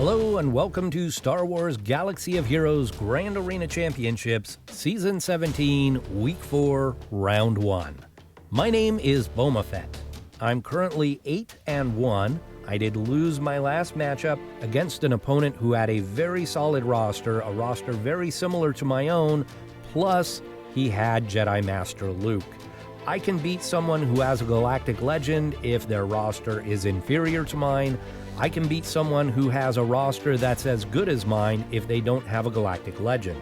Hello and welcome to Star Wars Galaxy of Heroes Grand Arena Championships, Season 17, Week 4, Round 1. My name is Boma Fett. I'm currently 8-1. I did lose my last matchup against an opponent who had a very solid roster, a roster very similar to my own, plus he had Jedi Master Luke. I can beat someone who has a Galactic Legend if their roster is inferior to mine. I can beat someone who has a roster that's as good as mine if they don't have a Galactic Legend.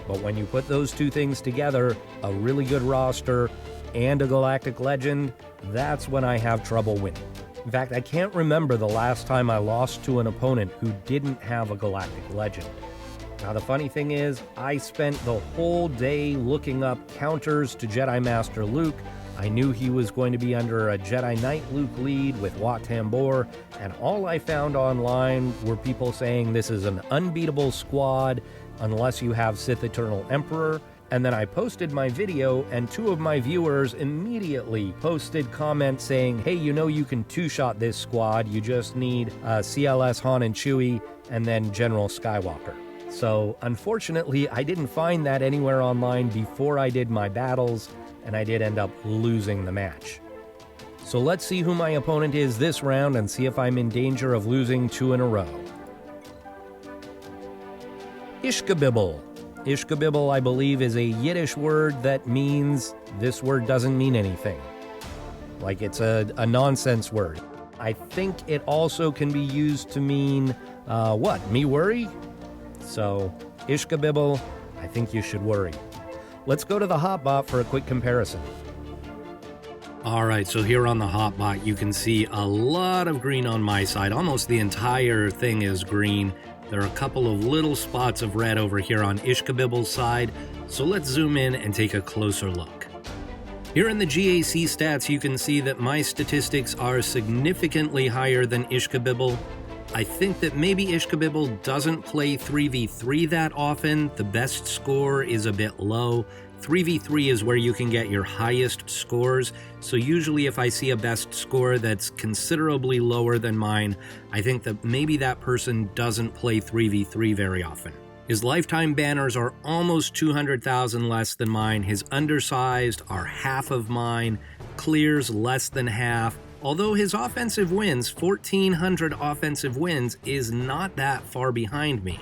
But when you put those two things together, a really good roster and a Galactic Legend, that's when I have trouble winning. In fact, I can't remember the last time I lost to an opponent who didn't have a Galactic Legend. Now the funny thing is, I spent the whole day looking up counters to Jedi Master Luke. I knew he was going to be under a Jedi Knight Luke lead with Wat Tambor, and all I found online were people saying this is an unbeatable squad unless you have Sith Eternal Emperor. And then I posted my video, and two of my viewers immediately posted comments saying, hey, you know you can two-shot this squad, you just need CLS Han and Chewie, and then General Skywalker. So, unfortunately, I didn't find that anywhere online before I did my battles, and I did end up losing the match. So let's see who my opponent is this round and see if I'm in danger of losing two in a row. Ischgebibbel. Ischgebibbel, I believe, is a Yiddish word that means this word doesn't mean anything. Like it's a nonsense word. I think it also can be used to mean, me worry? So, Ischgebibbel, I think you should worry. Let's go to the hotbot for a quick comparison. Alright, so here on the hotbot you can see a lot of green on my side. Almost the entire thing is green. There are a couple of little spots of red over here on Ischgebibbel's side, so let's zoom in and take a closer look. Here in the GAC stats you can see that my statistics are significantly higher than Ischgebibbel. I think that maybe Ischgebibbel doesn't play 3v3 that often. The best score is a bit low. 3v3 is where you can get your highest scores, so usually if I see a best score that's considerably lower than mine, I think that maybe that person doesn't play 3v3 very often. His lifetime banners are almost 200,000 less than mine, his undersized are half of mine, clears less than half. Although his offensive wins, 1,400 offensive wins, is not that far behind me.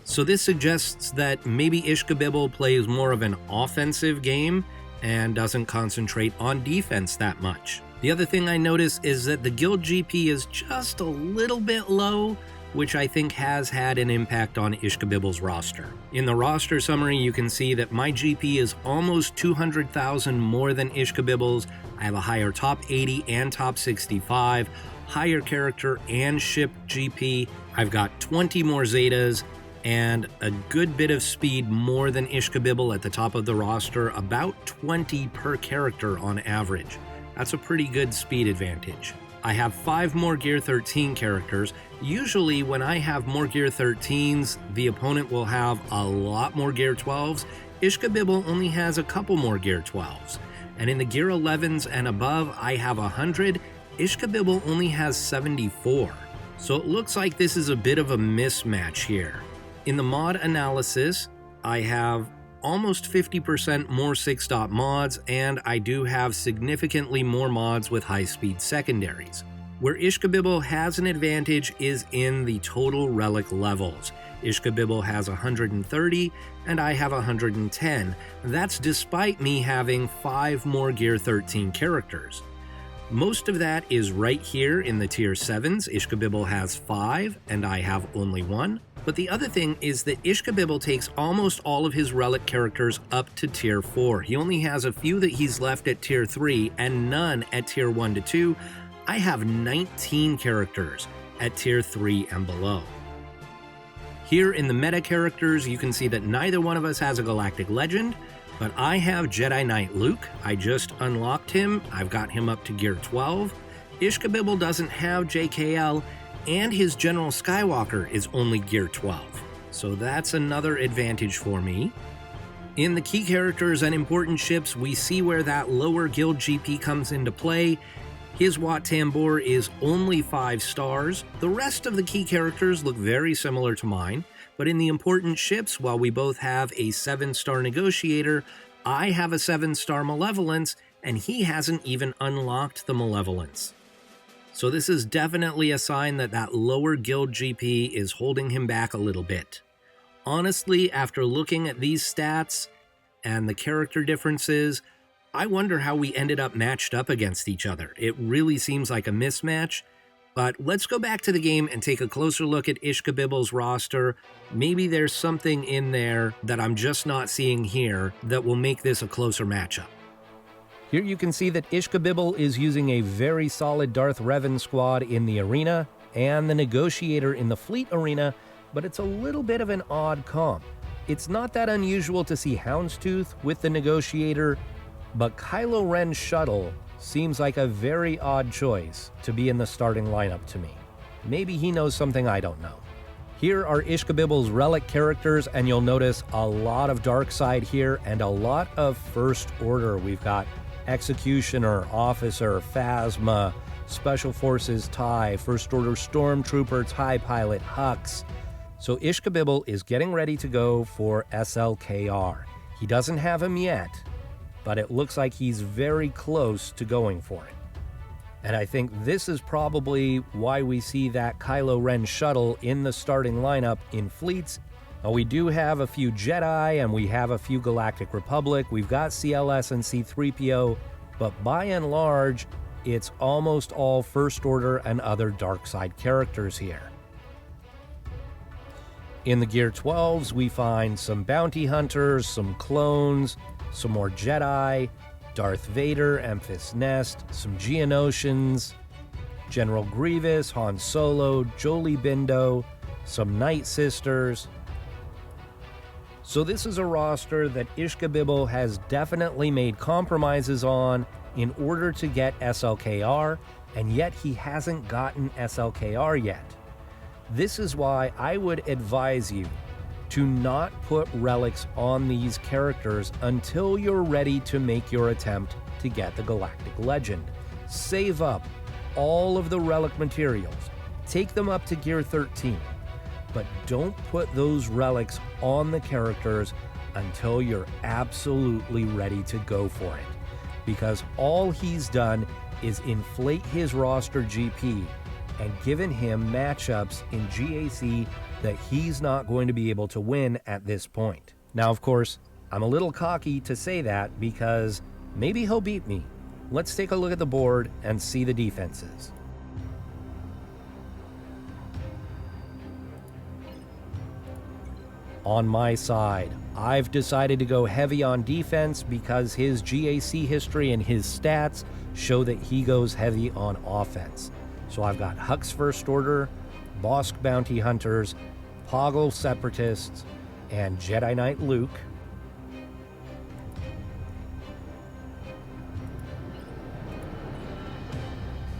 So this suggests that maybe Ischgebibbel plays more of an offensive game and doesn't concentrate on defense that much. The other thing I notice is that the guild GP is just a little bit low, which I think has had an impact on Ischgebibbel's roster. In the roster summary, you can see that my GP is almost 200,000 more than Ischgebibbel's. I have a higher top 80 and top 65, higher character and ship GP. I've got 20 more Zetas, and a good bit of speed more than Ischgebibbel at the top of the roster, about 20 per character on average. That's a pretty good speed advantage. I have 5 more Gear 13 characters. Usually when I have more Gear 13s, the opponent will have a lot more Gear 12s. Ischgebibbel only has a couple more Gear 12s. And in the Gear 11s and above, I have 100. Ischgebibbel only has 74. So it looks like this is a bit of a mismatch here. In the mod analysis, I have almost 50% more 6-dot mods, and I do have significantly more mods with high-speed secondaries. Where Ischgebibbel has an advantage is in the total relic levels. Ischgebibbel has 130, and I have 110. That's despite me having 5 more Gear 13 characters. Most of that is right here in the Tier 7s. Ischgebibbel has 5, and I have only 1. But the other thing is that Ischgebibbel takes almost all of his relic characters up to Tier 4. He only has a few that he's left at Tier 3 and none at Tier 1 to 2. I have 19 characters at Tier 3 and below. Here in the meta characters, you can see that neither one of us has a Galactic Legend, but I have Jedi Knight Luke. I just unlocked him. I've got him up to Gear 12. Ischgebibbel doesn't have JKL, and his General Skywalker is only Gear 12. So that's another advantage for me. In the key characters and important ships, we see where that lower guild GP comes into play. His Wat Tambor is only 5 stars. The rest of the key characters look very similar to mine, but in the important ships, while we both have a 7-star Negotiator, I have a 7-star Malevolence, and he hasn't even unlocked the Malevolence. So this is definitely a sign that that lower guild GP is holding him back a little bit. Honestly, after looking at these stats and the character differences, I wonder how we ended up matched up against each other. It really seems like a mismatch, but let's go back to the game and take a closer look at Ischgebibbel's roster. Maybe there's something in there that I'm just not seeing here that will make this a closer matchup. Here you can see that Ischgebibbel is using a very solid Darth Revan squad in the arena and the Negotiator in the fleet arena, but it's a little bit of an odd comp. It's not that unusual to see Houndstooth with the Negotiator, but Kylo Ren's shuttle seems like a very odd choice to be in the starting lineup to me. Maybe he knows something I don't know. Here are Ischgebibbel's relic characters, and you'll notice a lot of dark side here and a lot of First Order. We've got Executioner, Officer, Phasma, Special Forces TIE, First Order Stormtrooper, TIE Pilot, Hux. So Ischgebibbel is getting ready to go for SLKR. He doesn't have him yet, but it looks like he's very close to going for it. And I think this is probably why we see that Kylo Ren shuttle in the starting lineup in fleets. We do have a few Jedi and we have a few Galactic Republic. We've got CLS and C-3PO, but by and large, it's almost all First Order and other dark side characters here. In the Gear 12s, we find some bounty hunters, some clones, some more Jedi, Darth Vader, Emphas Nest, some Geonosians, General Grievous, Han Solo, Jolee Bindo, some Night Sisters. So this is a roster that Ischgebibbel has definitely made compromises on in order to get SLKR, and yet he hasn't gotten SLKR yet. This is why I would advise you to not put relics on these characters until you're ready to make your attempt to get the Galactic Legend. Save up all of the relic materials, take them up to Gear 13, but don't put those relics on the characters until you're absolutely ready to go for it. Because all he's done is inflate his roster GP and given him matchups in GAC that he's not going to be able to win at this point. Now, of course, I'm a little cocky to say that because maybe he'll beat me. Let's take a look at the board and see the defenses. On my side, I've decided to go heavy on defense because his GAC history and his stats show that he goes heavy on offense. So I've got Hux First Order, Bosk Bounty Hunters, Poggle Separatists, and Jedi Knight Luke.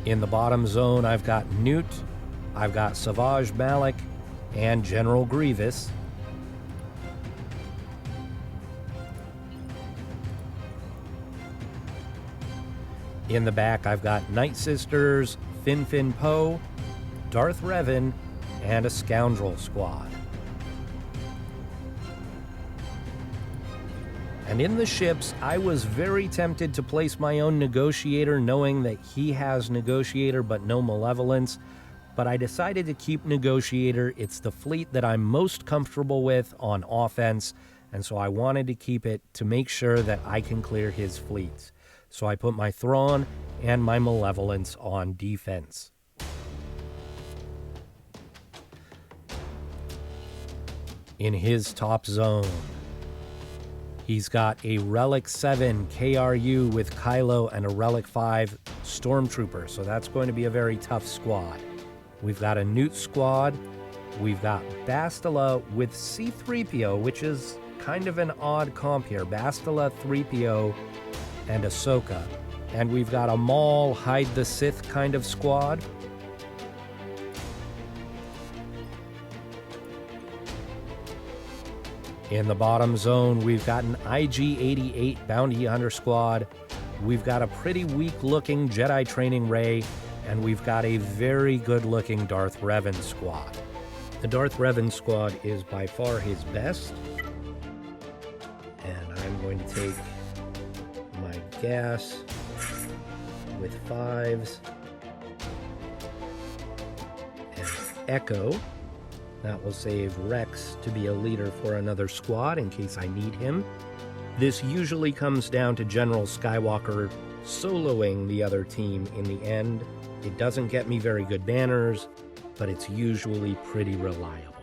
In the bottom zone, I've got Newt, I've got Savage Malik, and General Grievous. In the back, I've got Night Sisters, Fin Poe, Darth Revan, and a Scoundrel squad. And in the ships, I was very tempted to place my own Negotiator, knowing that he has Negotiator but no Malevolence, but I decided to keep Negotiator. It's the fleet that I'm most comfortable with on offense, and so I wanted to keep it to make sure that I can clear his fleets. So I put my Thrawn and my Malevolence on defense. In his top zone, he's got a Relic 7 KRU with Kylo and a Relic 5 Stormtrooper, so that's going to be a very tough squad. We've got a Newt squad, we've got Bastila with C-3PO, which is kind of an odd comp here. Bastila, 3PO, and Ahsoka. And we've got a Maul, Hide the Sith kind of squad. In the bottom zone, we've got an IG-88 Bounty Hunter squad we've got a pretty weak-looking Jedi training Rey, and we've got a very good-looking Darth Revan squad. The Darth Revan squad is by far his best. And I'm going to take my gas with 5s and Echo. That will save Rex to be a leader for another squad in case I need him. This usually comes down to General Skywalker soloing the other team in the end. It doesn't get me very good banners, but it's usually pretty reliable.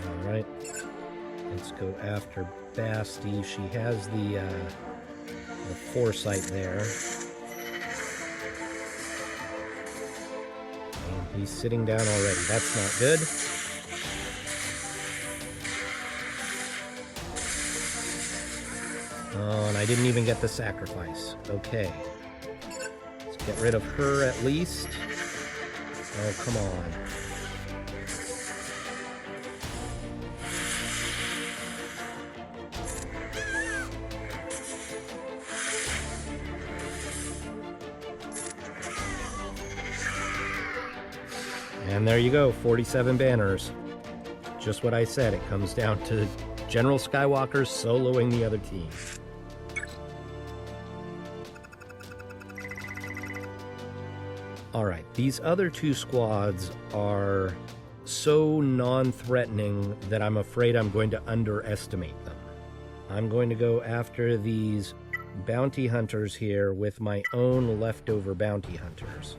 Alright, let's go after Basti. She has the foresight there. And he's sitting down already. That's not good. Oh, and I didn't even get the sacrifice. Okay. Let's get rid of her at least. Oh, come on. And there you go, 47 banners. Just what I said, it comes down to General Skywalker soloing the other team. Alright, these other two squads are so non-threatening that I'm afraid I'm going to underestimate them. I'm going to go after these bounty hunters here with my own leftover bounty hunters.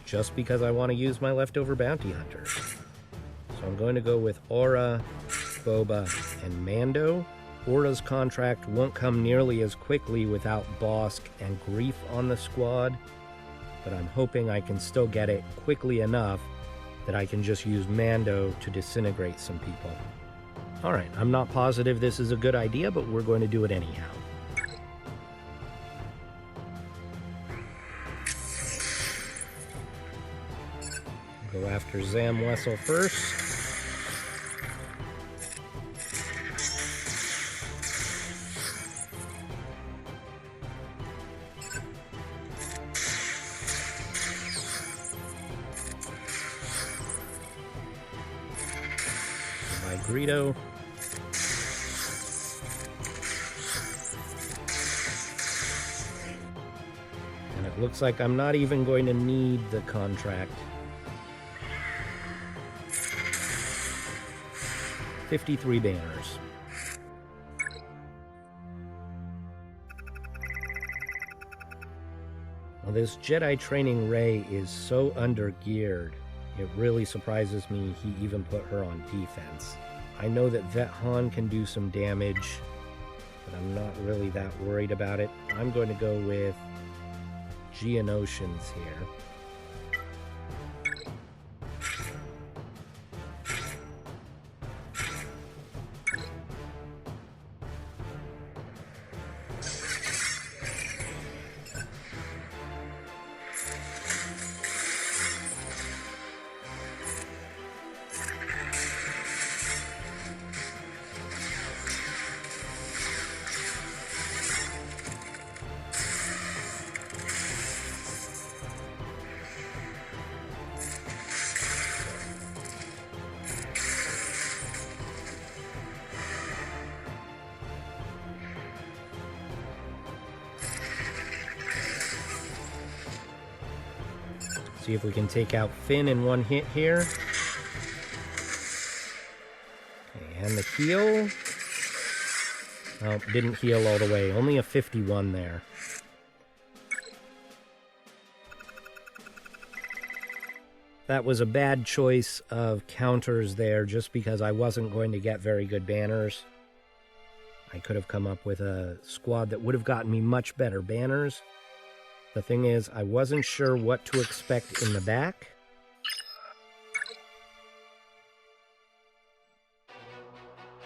Just because I want to use my leftover bounty hunters. So I'm going to go with Aura, Boba, and Mando. Aura's contract won't come nearly as quickly without Bosk and Grief on the squad, but I'm hoping I can still get it quickly enough that I can just use Mando to disintegrate some people. Alright, I'm not positive this is a good idea, but we're going to do it anyhow. Go after Zam Wessel first. By Greedo. And it looks like I'm not even going to need the contract. 53 banners. Well, this Jedi training Rey is so under-geared, it really surprises me he even put her on defense. I know that Vet Han can do some damage, but I'm not really that worried about it. I'm going to go with Geonosians here. See if we can take out Finn in one hit here. And the heal. Oh, didn't heal all the way. Only a 51 there. That was a bad choice of counters there just because I wasn't going to get very good banners. I could have come up with a squad that would have gotten me much better banners. The thing is, I wasn't sure what to expect in the back.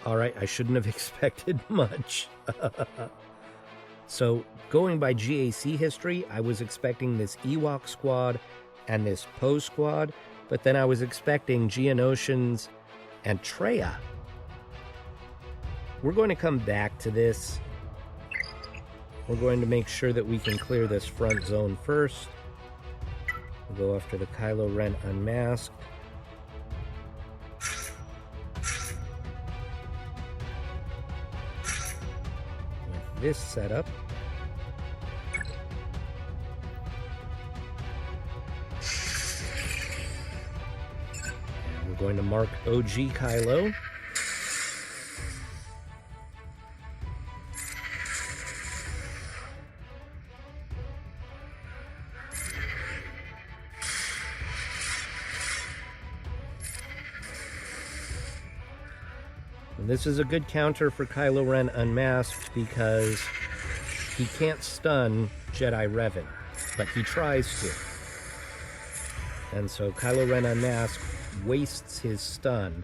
Alright, I shouldn't have expected much. So, going by GAC history, I was expecting this Ewok squad and this Poe squad, but then I was expecting Geonosians and Traya. We're going to come back to this. We're going to make sure that we can clear this front zone first. We'll go after the Kylo Ren unmasked. With this setup. And we're going to mark OG Kylo. And this is a good counter for Kylo Ren unmasked because he can't stun Jedi Revan, but he tries to. And so Kylo Ren unmasked wastes his stun.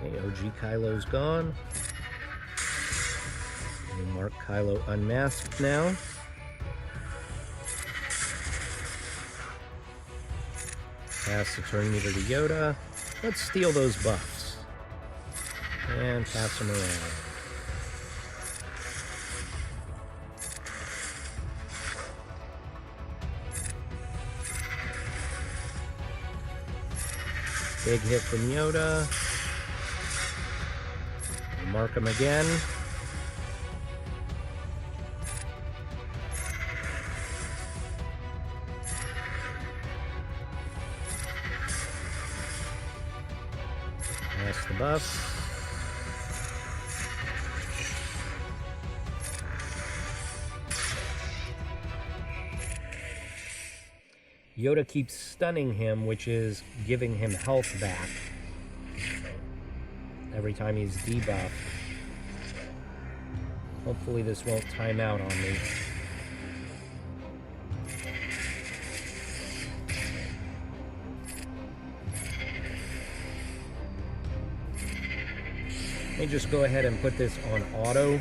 Okay, OG Kylo's gone. We mark Kylo unmasked now. Pass the turn meter to Yoda. Let's steal those buffs. And pass them around. Big hit from Yoda. We'll mark him again. Pass the buff. Yoda keeps stunning him, which is giving him health back every time he's debuffed. Hopefully this won't time out on me. Let me just go ahead and put this on auto.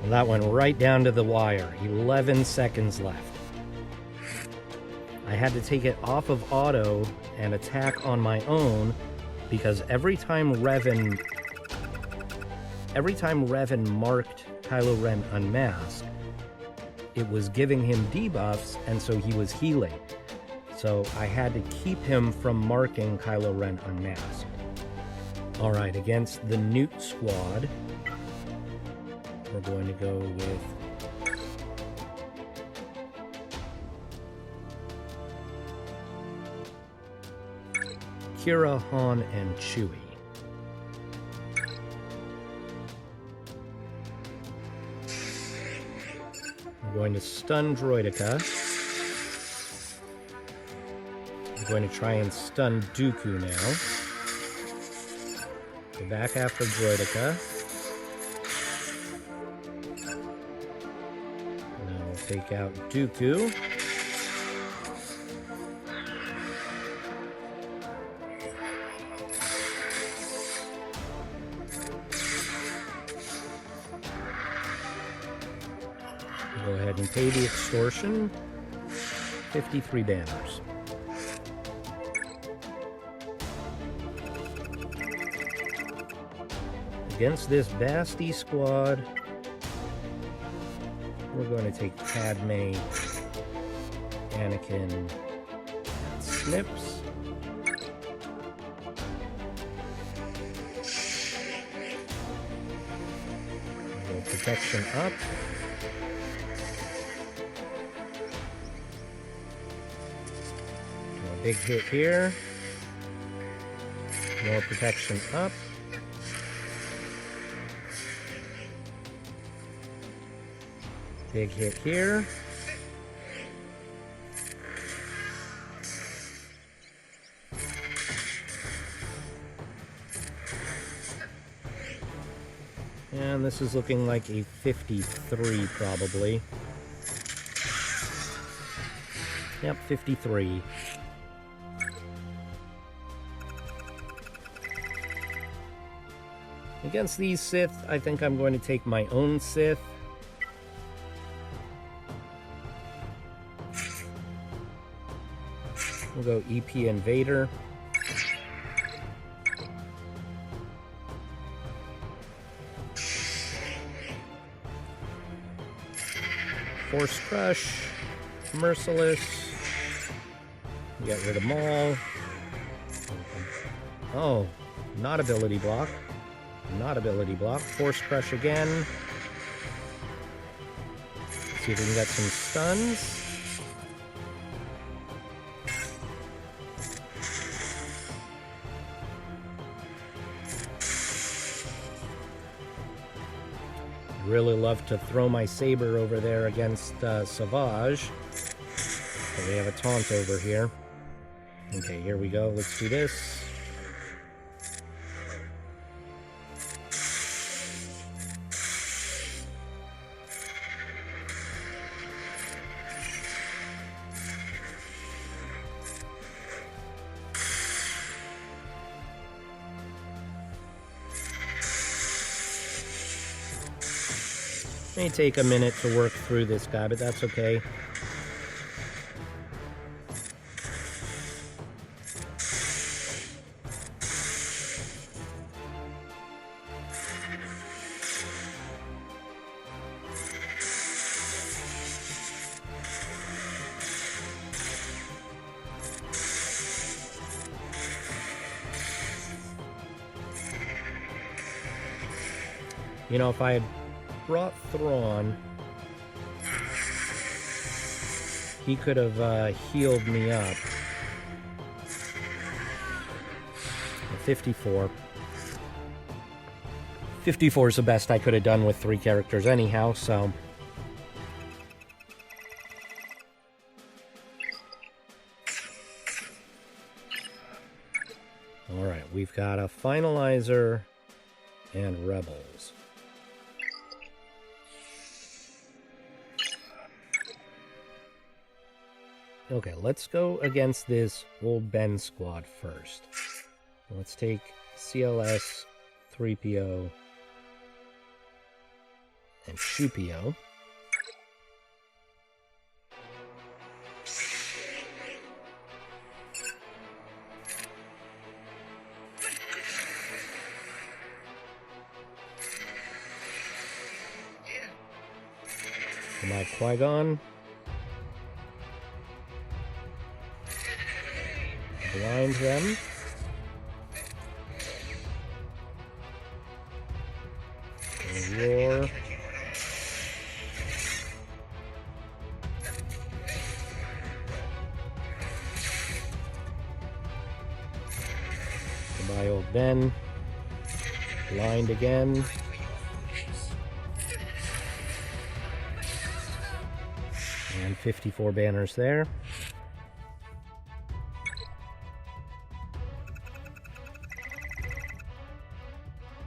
Well, that went right down to the wire. 11 seconds left. I had to take it off of auto and attack on my own because every time Revan marked Kylo Ren unmasked, it was giving him debuffs, and so he was healing. So I had to keep him from marking Kylo Ren unmasked. Alright, against the Newt squad, we're going to go with Kira, Han, and Chewie. I'm going to stun Droideka. I'm going to try and stun Dooku now. Go back after Droideka. take out Dooku. Go ahead and pay the extortion. 53 banners. Against this Basti squad, we're going to take Padme, Anakin, and Snips. Go protection up. A big hit here. More protection up. Big hit here. And this is looking like a 53 probably. Yep, 53. Against these Sith, I think I'm going to take my own Sith. We'll go EP Invader. Force Crush. Merciless. Get rid of Maul. Oh, not ability block. Not ability block. Force Crush again. See if we can get some stuns. Really love to throw my saber over there against Savage. But we have a taunt over here. Okay, here we go. Let's do this. May take a minute to work through this guy, but that's okay. You know, if I had brought Thrawn, he could have healed me up. 54. 54 is the best I could have done with 3 characters anyhow, so... Alright, we've got a Finalizer and Rebels. Okay, let's go against this Old Ben squad first. Let's take CLS, 3PO, and Shupio. Come on, Qui-Gon. Blind them. And roar. Goodbye, Old Ben. Blind again. And 54 banners there.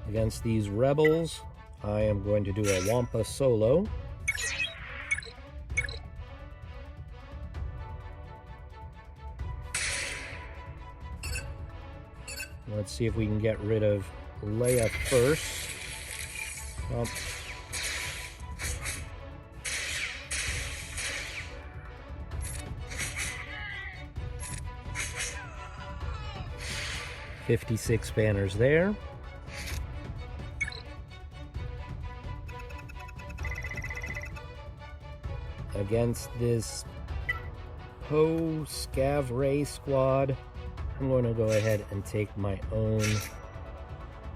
Against these Rebels, I am going to do a Wampa solo. Let's see if we can get rid of Leia first. Well, $56 banners there. Against this Poe Scav Ray squad, I'm going to go ahead and take my own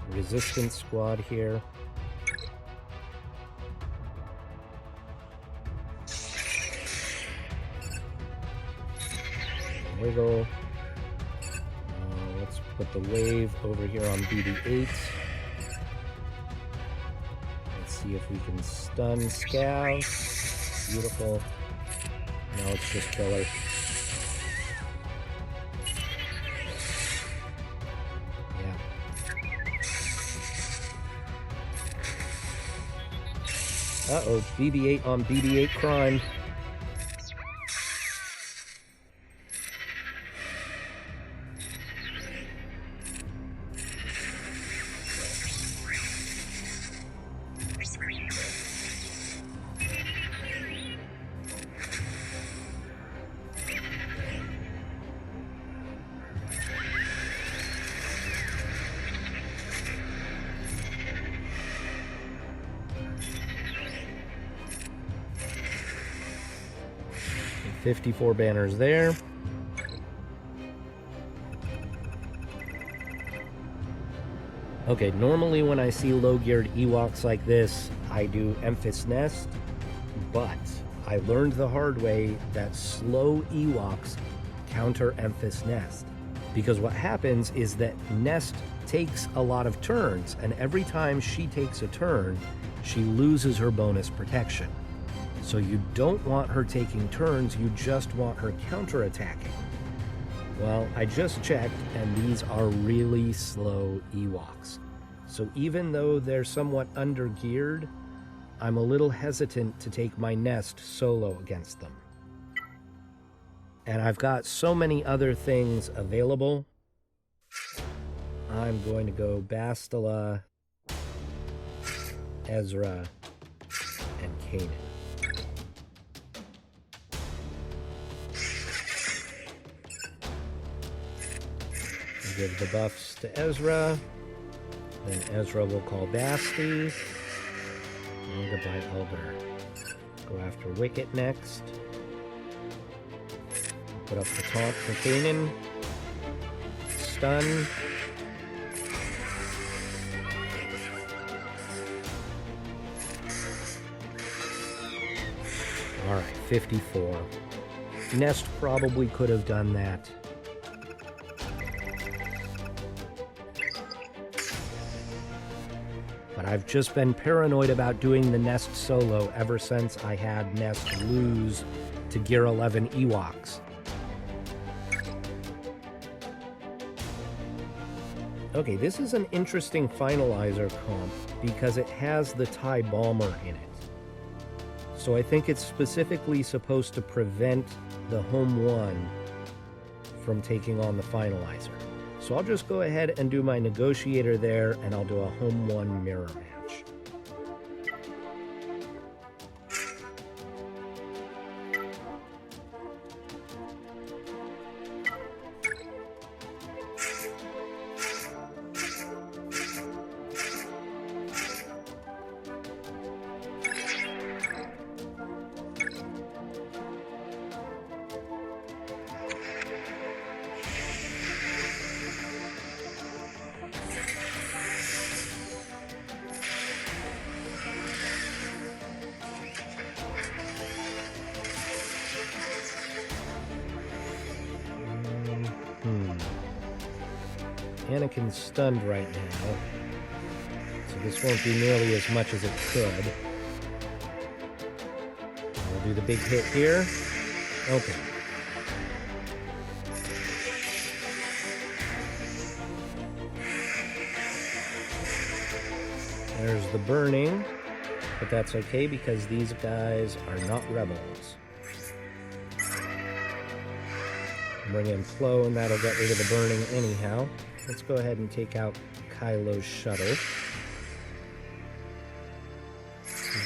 resistance squad here. Wiggle. Let's put the wave over here on BB-8. Let's see if we can stun Scav. Beautiful. Now it's just killer. Yeah. Uh-oh, BB-8 on BB-8 crime. $54 banners there. Okay, normally when I see low-geared Ewoks like this, I do Emphas Nest, but I learned the hard way that slow Ewoks counter Emphas Nest. Because what happens is that Nest takes a lot of turns, and every time she takes a turn, she loses her bonus protection. So you don't want her taking turns, you just want her counterattacking. Well, I just checked, and these are really slow Ewoks. So even though they're somewhat under-geared, I'm a little hesitant to take my Nest solo against them. And I've got so many other things available. I'm going to go Bastila, Ezra, and Kanan. Give the buffs to Ezra. Then Ezra will call Basti. And goodbye, Elder. Go after Wicket next. Put up the taunt for Kanan. Stun. Alright, 54. Nest probably could have done that. But I've just been paranoid about doing the Nest solo ever since I had Nest lose to Gear 11 Ewoks. Okay, this is an interesting finalizer comp because it has the TIE Bomber in it. So I think it's specifically supposed to prevent the Home 1 from taking on the finalizer. So I'll just go ahead and do my negotiator there, and I'll do a Home 1 mirror match. Anakin's stunned right now, so this won't be nearly as much as it could. I'll do the big hit here. Okay. There's the burning, but that's okay because these guys are not rebels. Bring in Plo, and that'll get rid of the burning anyhow. Let's go ahead and take out Kylo's shuttle.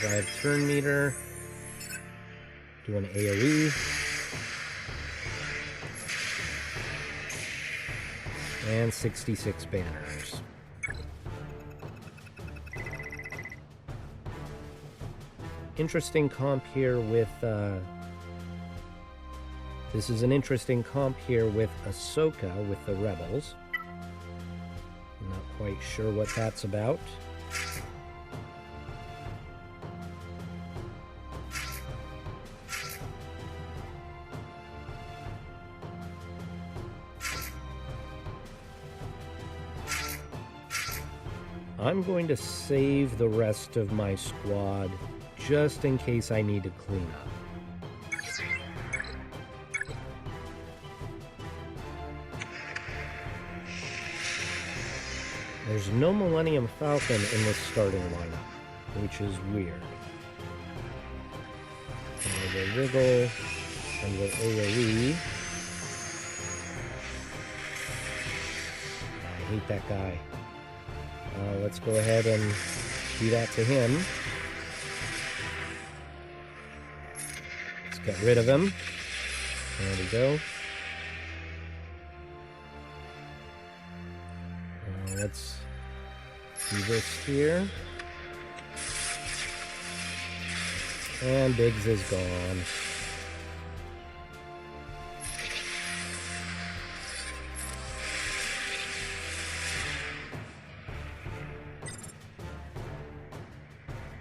Revive turn meter. Do an AoE. And 66 banners. Interesting comp here with... this is an interesting comp here with Ahsoka with the Rebels. I'm not quite sure what that's about. I'm going to save the rest of my squad just in case I need to clean up. There's no Millennium Falcon in this starting lineup, which is weird. And we'll wiggle, and we'll AoE. I hate that guy. Let's go ahead and do that to him. Let's get rid of him. There we go. Let's do this here. And Biggs is gone.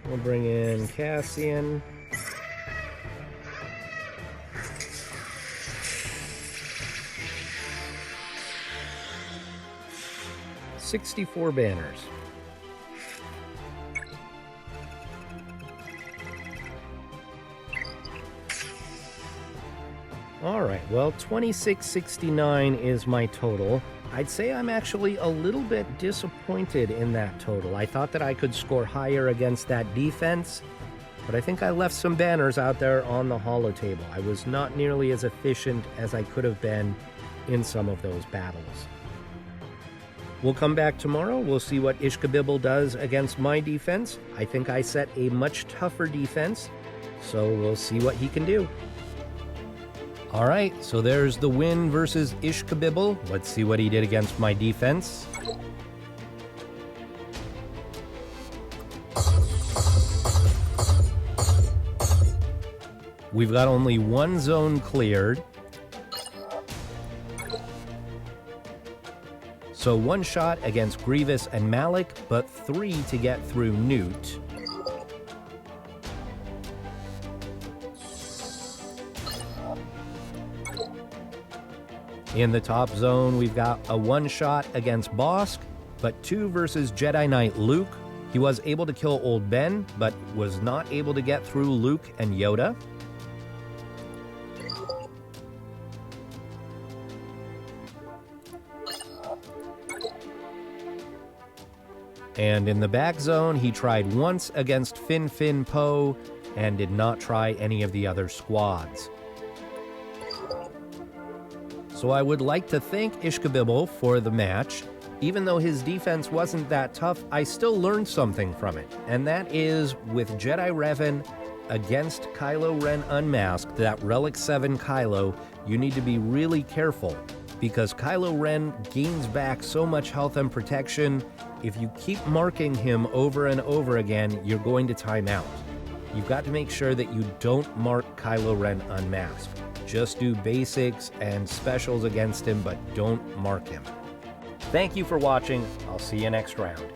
We'll bring in Cassian. $64 banners. All right, well, 2669 is my total. I'd say I'm actually a little bit disappointed in that total. I thought that I could score higher against that defense, but I think I left some banners out there on the holo table. I was not nearly as efficient as I could have been in some of those battles. We'll come back tomorrow. We'll see what Ischgebibbel does against my defense. I think I set a much tougher defense, so we'll see what he can do. All right, so there's the win versus Ischgebibbel. Let's see what he did against my defense. We've got only one zone cleared. So one shot against Grievous and Malik, but 3 to get through Newt. In the top zone, we've got a one-shot against Bosk, but 2 versus Jedi Knight Luke. He was able to kill Old Ben, but was not able to get through Luke and Yoda. And in the back zone, he tried once against Fin Poe and did not try any of the other squads. So I would like to thank Ischgebibbel for the match. Even though his defense wasn't that tough, I still learned something from it. And that is, with Jedi Revan against Kylo Ren unmasked, that Relic 7 Kylo, you need to be really careful, because Kylo Ren gains back so much health and protection. If you keep marking him over and over again, you're going to time out. You've got to make sure that you don't mark Kylo Ren unmasked. Just do basics and specials against him, but don't mark him. Thank you for watching. I'll see you next round.